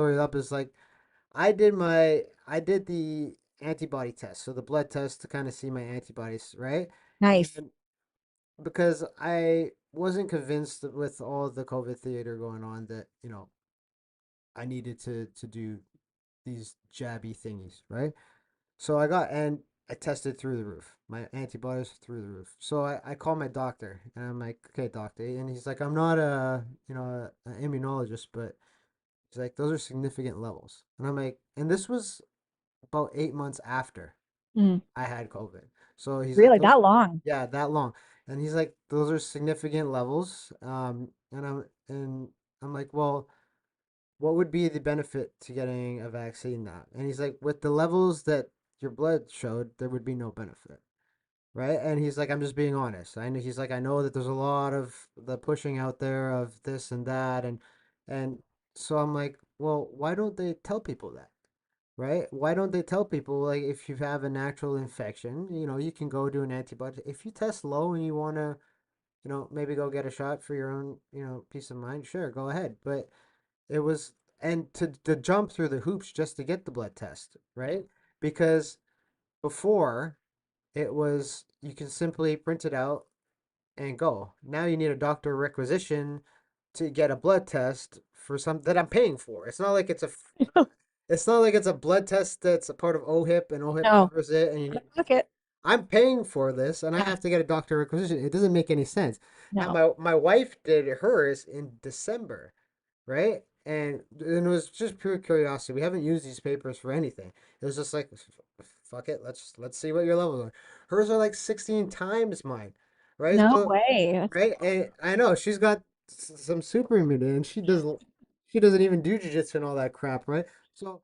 story up is like I did the antibody test, so the blood test to kind of see my antibodies, right? Nice. And because I wasn't convinced that with all the COVID theater going on that, I needed to do these jabby thingies, right? So I tested through the roof. My antibodies through the roof. So I called my doctor and I'm like, okay, doctor. And he's like, I'm not an immunologist, but he's like, those are significant levels. And I'm like, and this was about 8 months after Mm. I had COVID. So he's like, Really, those, that long? yeah, that long. And he's like, those are significant levels. And I'm like, well, what would be the benefit to getting a vaccine now? And he's like, with the levels that your blood showed, there would be no benefit, right? And he's like, I'm just being honest. I know he's like, I know that there's a lot of the pushing out there of this and that, and so I'm like, well, why don't they tell people that? Right? Why don't they tell people like if you have a natural infection, you can go do an antibody. If you test low and you want to, maybe go get a shot for your own, peace of mind, sure, go ahead. But it was and to jump through the hoops just to get the blood test, right? Because before it was you can simply print it out and go. Now you need a doctor requisition to get a blood test for some that I'm paying for. It's not like it's a blood test that's a part of OHIP and OHIP No. covers it and you need Look it. I'm paying for this and I Yeah. have to get a doctor requisition. It doesn't make any sense. Now No. my wife did hers in December, right? And it was just pure curiosity. We haven't used these papers for anything. It was just like, fuck it, let's see what your levels are. Hers are like 16 times mine, right? No So, way. That's right, and I know she's got some super immunity, and she doesn't even do jujitsu and all that crap, right? So